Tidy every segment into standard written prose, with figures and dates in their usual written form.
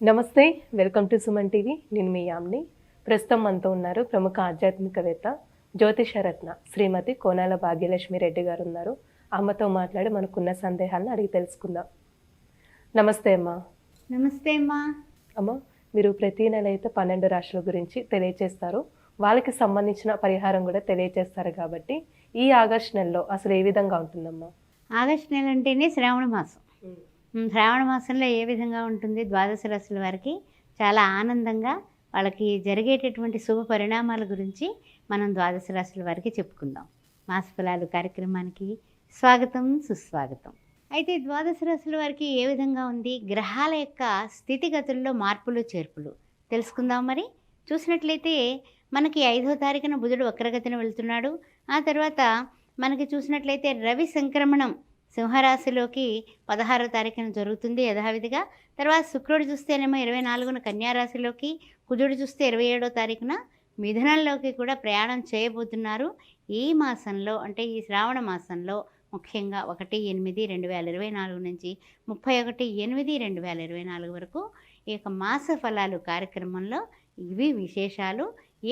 నమస్తే, welcome to Suman TV. నేను మీ యామ్ని. ప్రస్తుతం మనతో ఉన్నారు ప్రముఖ ఆధ్యాత్మికవేత్త, జ్యోతిషరత్న శ్రీమతి కోనాల భాగ్యలక్ష్మి రెడ్డి గారు ఉన్నారు. అమ్మతో మాట్లాడి మనకున్న సందేహాలను అడిగి తెలుసుకుందాం. నమస్తే అమ్మా. నమస్తే అమ్మా. అమ్మ, మీరు ప్రతి నెల అయితే 12 రాశుల గురించి తెలియచేస్తారు, వాళ్ళకి సంబంధించిన పరిహారం కూడా తెలియచేస్తారు. కాబట్టి ఈ ఆగస్టు నెలలో అసలు ఏ విధంగా ఉంటుందమ్మా? ఆగస్టు నెల అంటేనే శ్రావణ మాసం. శ్రావణ మాసంలో ఏ విధంగా ఉంటుంది? ద్వాదశ రాశుల వారికి చాలా ఆనందంగా వాళ్ళకి జరిగేటటువంటి శుభ పరిణామాల గురించి మనం ద్వాదశ రాశుల వారికి చెప్పుకుందాం. మాస ఫలాలు కార్యక్రమానికి స్వాగతం, సుస్వాగతం. అయితే ద్వాదశ రాశుల వారికి ఏ విధంగా ఉంది? గ్రహాల యొక్క స్థితిగతుల్లో మార్పులు చేర్పులు తెలుసుకుందాం. మరి చూసినట్లయితే మనకి 5వ తారీఖున బుధుడు వక్రగతిన వెళ్తున్నాడు. ఆ తర్వాత మనకి చూసినట్లయితే రవి సంక్రమణం సింహరాశిలోకి 16వ తారీఖున జరుగుతుంది యథావిధిగా. తర్వాత శుక్రుడు చూస్తేనేమో 24న కన్యారాశిలోకి, కుజుడు చూస్తే 27వ తారీఖున మిథునంలోకి కూడా ప్రయాణం చేయబోతున్నారు. ఈ మాసంలో అంటే ఈ శ్రావణ మాసంలో ముఖ్యంగా 1/8/2024 నుంచి 31/8/2024 వరకు ఈ యొక్క మాస ఫలాలు కార్యక్రమంలో ఇవి విశేషాలు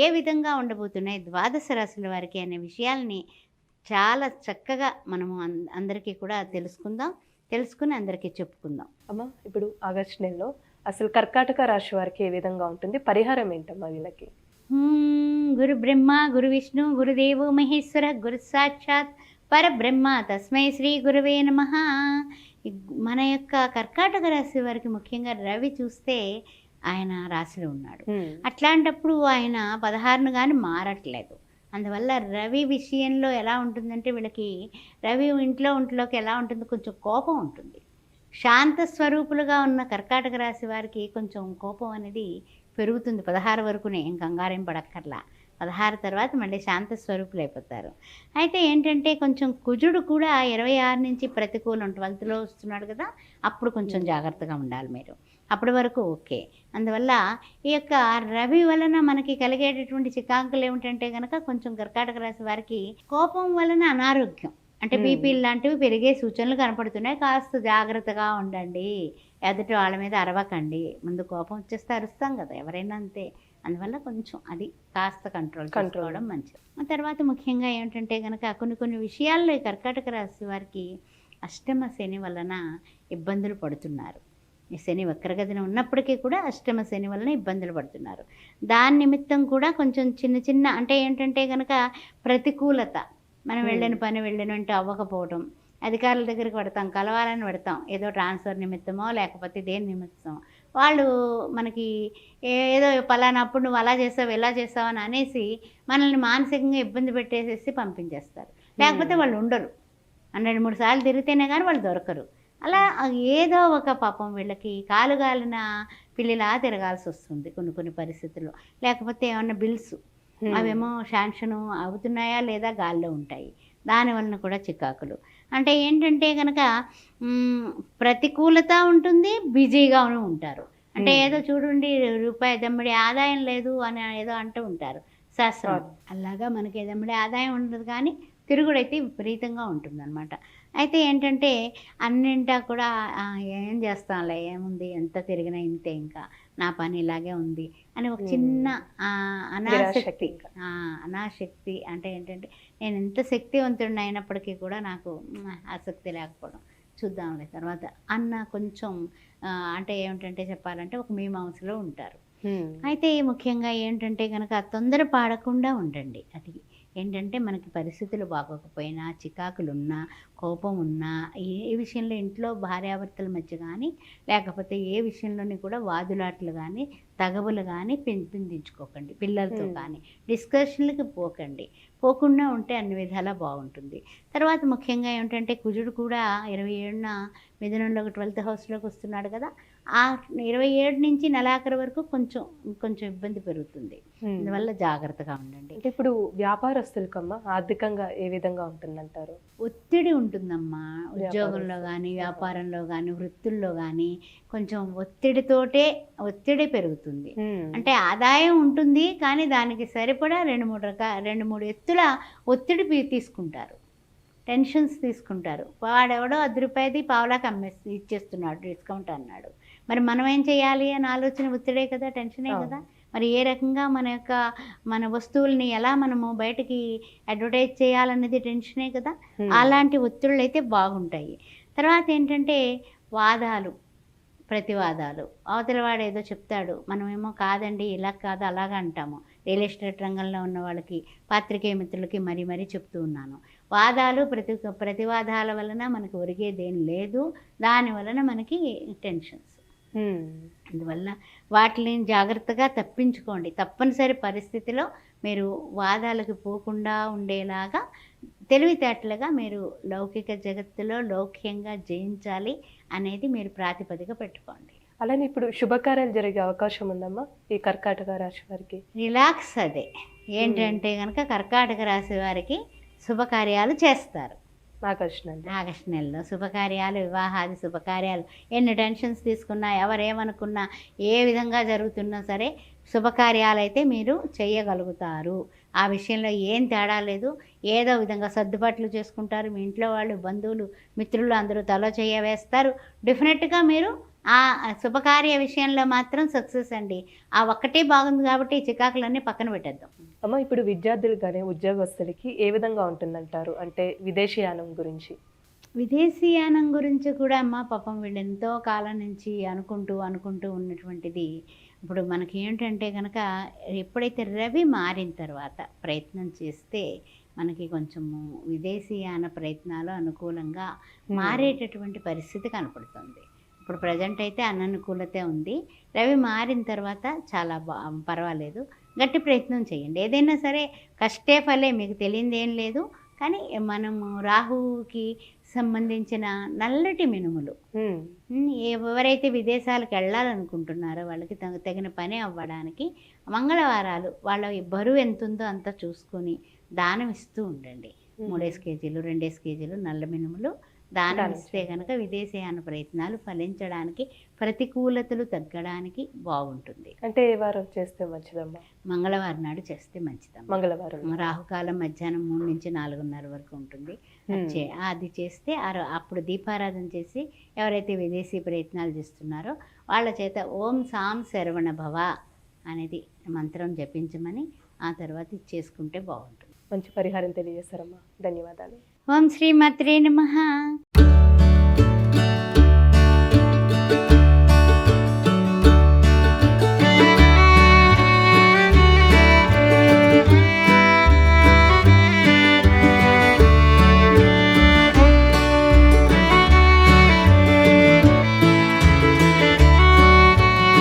ఏ విధంగా ఉండబోతున్నాయి ద్వాదశ రాశుల వారికి అనే విషయాల్ని చాలా చక్కగా మనము అందరికీ కూడా తెలుసుకుని అందరికీ చెప్పుకుందాం. అమ్మ, ఇప్పుడు ఆగస్టు నెలలో అసలు కర్కాటక రాశి వారికి ఏ విధంగా ఉంటుంది? పరిహారం ఏంటమ్మా వీళ్ళకి? గురు బ్రహ్మ గురు విష్ణు గురుదేవో మహేశ్వర గురు సాక్షాత్ పరబ్రహ్మ తస్మై శ్రీ గురువే నమః. మన యొక్క కర్కాటక రాశి వారికి ముఖ్యంగా రవి చూస్తే ఆయన రాశిలో ఉన్నాడు. అట్లాంటప్పుడు ఆయన 16ను కానీ మారట్లేదు. అందువల్ల రవి విషయంలో ఎలా ఉంటుందంటే వీళ్ళకి రవి ఒంట్లోకి ఎలా ఉంటుంది? కొంచెం కోపం ఉంటుంది. శాంత స్వరూపులుగా ఉన్న కర్కాటక రాశి వారికి కొంచెం కోపం అనేది పెరుగుతుంది 16 వరకునే. ఏం కంగారేం పడక్కర్లా. 16 తర్వాత మళ్ళీ శాంత స్వరూపులు అయిపోతారు. అయితే ఏంటంటే కొంచెం కుజుడు కూడా 26 నుంచి ప్రతికూలం 12లో వస్తున్నాడు కదా, అప్పుడు కొంచెం జాగ్రత్తగా ఉండాలి మీరు. అప్పటి వరకు ఓకే. అందువల్ల ఈ యొక్క రవి వలన మనకి కలిగేటటువంటి చికాకులు ఏమిటంటే కనుక కొంచెం కర్కాటక రాశి వారికి కోపం వలన అనారోగ్యం అంటే బీపీలు లాంటివి పెరిగే సూచనలు కనపడుతున్నాయి. కాస్త జాగ్రత్తగా ఉండండి. ఎదుటి వాళ్ళ మీద అరవకండి. ముందు కోపం వచ్చేస్తే అరుస్తాం కదా, ఎవరైనా అంతే. అందువల్ల కొంచెం అది కాస్త కంట్రోల్ చేసుకోవడం మంచిది. ఆ తర్వాత ముఖ్యంగా ఏమిటంటే కనుక కొన్ని విషయాల్లో ఈ కర్కాటక రాశి వారికి అష్టమ శని వలన ఇబ్బందులు పడుతున్నారు. ఈ శని వక్రగతిన ఉన్నప్పటికీ కూడా అష్టమ శని వలన ఇబ్బందులు పడుతున్నారు. దాని నిమిత్తం కూడా కొంచెం చిన్న అంటే ఏంటంటే కనుక ప్రతికూలత, మనం వెళ్ళినంటే అవ్వకపోవడం, అధికారుల దగ్గరికి పెడతాం, కలవాలని పెడతాం, ఏదో ట్రాన్స్ఫర్ నిమిత్తమో లేకపోతే దేని నిమిత్తం వాళ్ళు మనకి ఏదో పలానప్పుడు నువ్వు అలా చేసావు ఇలా చేసావు అని అనేసి మనల్ని మానసికంగా ఇబ్బంది పెట్టేసేసి పంపించేస్తారు. లేకపోతే వాళ్ళు ఉండరు. 2-3 సార్లు తిరిగితేనే కానీ వాళ్ళు దొరకరు. అలా ఏదో ఒక పాపం వీళ్ళకి కాలుగాలిన పిల్లిలా తిరగాల్సి వస్తుంది కొన్ని పరిస్థితుల్లో. లేకపోతే ఏమన్నా బిల్స్ అవేమో శాంక్షన్ అవుతున్నాయా లేదా గాల్లో ఉంటాయి. దానివలన కూడా చికాకులు. అంటే ఏంటంటే కనుక ప్రతికూలత ఉంటుంది, బిజీగాను ఉంటారు. అంటే ఏదో చూడండి రూపాయి దమ్మిడి ఆదాయం లేదు అని ఏదో అంటూ ఉంటారు శాస్త్రం. అలాగా మనకి దమ్మిడి ఆదాయం ఉండదు, కానీ తిరుగుడైతే విపరీతంగా ఉంటుందన్నమాట. అయితే ఏంటంటే అన్నింటా కూడా ఏం చేస్తాంలే, ఏముంది, ఎంత తిరిగినా ఇంతే, ఇంకా నా పని ఇలాగే ఉంది అని ఒక చిన్న అనాశక్తి అంటే ఏంటంటే నేను ఎంత శక్తివంతుడిని అయినప్పటికీ కూడా నాకు ఆసక్తి లేకపోవడం, చూద్దాంలే తర్వాత అన్న కొంచెం అంటే ఏమిటంటే చెప్పాలంటే ఒక మీమాంసలో ఉంటారు. అయితే ముఖ్యంగా ఏంటంటే కనుక తొందర పాడకుండా ఉండండి. అది ఏంటంటే మనకి పరిస్థితులు బాగోకపోయినా, చికాకులున్నా, కోపం ఉన్నా, ఏ విషయంలో ఇంట్లో భార్యాభర్తల మధ్య కానీ లేకపోతే ఏ విషయంలోని కూడా వాదులాట్లు కానీ తగవులు కానీ పెంపొందించుకోకండి. పిల్లలతో కానీ డిస్కషన్లకి పోకుండా ఉంటే అన్ని విధాలా బాగుంటుంది. తర్వాత ముఖ్యంగా ఏమిటంటే కుజుడు కూడా 27న మిథునంలోకి 12th హౌస్లోకి వస్తున్నాడు కదా, ఆ 27 నుంచి నెలాఖరు వరకు కొంచెం ఇబ్బంది పెరుగుతుంది. అందువల్ల జాగ్రత్తగా ఉండండి. అంటే ఇప్పుడు వ్యాపారస్తులకమ్మా ఆర్థికంగా ఏ విధంగా ఉంటుందంటారు? ఒత్తిడి ఉంటుందమ్మా. ఉద్యోగంలో కానీ వ్యాపారంలో కానీ వృత్తుల్లో కానీ కొంచెం ఒత్తిడి పెరుగుతుంది. అంటే ఆదాయం ఉంటుంది, కానీ దానికి సరిపడా 2-3 ఎత్తుల ఒత్తిడి తీసుకుంటారు, టెన్షన్స్ తీసుకుంటారు. వాడెవడో 10 రూపాయది పావులాకి ఇచ్చేస్తున్నాడు డిస్కౌంట్ అన్నాడు, మరి మనం ఏం చేయాలి అని ఆలోచన ఒత్తిడే కదా, టెన్షనే అవును. కదా. మరి ఏ రకంగా మన వస్తువుల్ని ఎలా మనము బయటికి అడ్వర్టైజ్ చేయాలనేది టెన్షనే కదా. అలాంటి ఒత్తిళ్ళు అయితే బాగుంటాయి. తర్వాత ఏంటంటే వాదాలు, ప్రతివాదాలు. అవతల వాడు ఏదో చెప్తాడు, మనమేమో కాదండి ఇలా కాదు అలాగ అంటాము. రియల్ ఎస్టేట్ రంగంలో ఉన్న వాళ్ళకి, పాత్రికేయ మిత్రులకి మరీ మరీ చెప్తూ ఉన్నాను. వాదాలు, ప్రతివాదాల వలన మనకు ఒరిగేదేం లేదు. దాని వలన మనకి టెన్షన్స్. అందువల్ల వాటిని జాగ్రత్తగా తప్పించుకోండి. తప్పనిసరి పరిస్థితిలో మీరు వాదాలకు పోకుండా ఉండేలాగా తెలివితేటలుగా మీరు లౌకిక జగత్తులో లౌక్యంగా జయించాలి అనేది మీరు ప్రాతిపదిక పెట్టుకోండి. అలానే ఇప్పుడు శుభకార్యాలు జరిగే అవకాశం ఉందమ్మా ఈ కర్కాటక రాశి వారికి? రిలాక్స్ అదే. ఏంటంటే కనుక కర్కాటక రాశి వారికి శుభకార్యాలు చేస్తారు. ఆకర్షణ అండి. ఆగస్టు నెలలో శుభకార్యాలు, వివాహాది శుభకార్యాలు, ఎన్ని టెన్షన్స్ తీసుకున్నా, ఎవరేమనుకున్నా, ఏ విధంగా జరుగుతున్నా సరే శుభకార్యాలు అయితే మీరు చేయగలుగుతారు. ఆ విషయంలో ఏం తేడా లేదు. ఏదో విధంగా సర్దుబాట్లు చేసుకుంటారు. మీ ఇంట్లో వాళ్ళు, బంధువులు, మిత్రులు అందరూ తలో చెయ్య వేస్తారు. డెఫినెట్గా మీరు ఆ శుభకార్య విషయంలో మాత్రం సక్సెస్ అండి. ఆ ఒక్కటే బాగుంది కాబట్టి ఈ చికాకులన్నీ పక్కన పెట్టేద్దాం. అమ్మ ఇప్పుడు విద్యార్థులు కానీ ఉద్యోగస్తులకి ఏ విధంగా ఉంటుందంటారు, అంటే విదేశీయానం గురించి? విదేశీయానం గురించి కూడా అమ్మ పాపం వీళ్ళు ఎంతో కాలం నుంచి అనుకుంటూ ఉన్నటువంటిది. ఇప్పుడు మనకి ఏంటంటే కనుక ఎప్పుడైతే రవి మారిన తర్వాత ప్రయత్నం చేస్తే మనకి కొంచెము విదేశీయాన ప్రయత్నాలు అనుకూలంగా మారేటటువంటి పరిస్థితి కనపడుతుంది. ఇప్పుడు ప్రజెంట్ అయితే అననుకూలతే ఉంది. రవి మారిన తర్వాత చాలా పర్వాలేదు. గట్టి ప్రయత్నం చేయండి. ఏదైనా సరే కష్టే ఫలే, మీకు తెలియదు ఏం లేదు. కానీ మనము రాహువుకి సంబంధించిన నల్లటి మినుములు, ఎవరైతే విదేశాలకు వెళ్ళాలనుకుంటున్నారో వాళ్ళకి తగిన పని అవ్వడానికి మంగళవారాలు వాళ్ళ బరువు ఎంత ఉందో అంత చూసుకొని దానం ఇస్తూ ఉండండి. 3 కేజీలు 2 కేజీలు నల్ల మినుములు దానం ఇస్తే కనుక విదేశీయాన ప్రయత్నాలు ఫలించడానికి, ప్రతికూలతలు తగ్గడానికి బాగుంటుంది. అంటే ఏ వారం చేస్తే మంచిదమ్మా? మంగళవారం నాడు చేస్తే మంచిదమ్మా. మంగళవారం రాహుకాలం మధ్యాహ్నం 3 నుంచి 4:30 వరకు ఉంటుంది. అది చేస్తే అప్పుడు దీపారాధన చేసి ఎవరైతే విదేశీ ప్రయత్నాలు చేస్తున్నారో వాళ్ళ చేత ఓం సాం శరవణ భవ అనేది మంత్రం జపించమని ఆ తర్వాత ఇచ్చేసుకుంటే బాగుంటుంది. మంచి పరిహారం తెలియజేస్తారమ్మా. ధన్యవాదాలు. ఓం శ్రీమాత్రే నమః.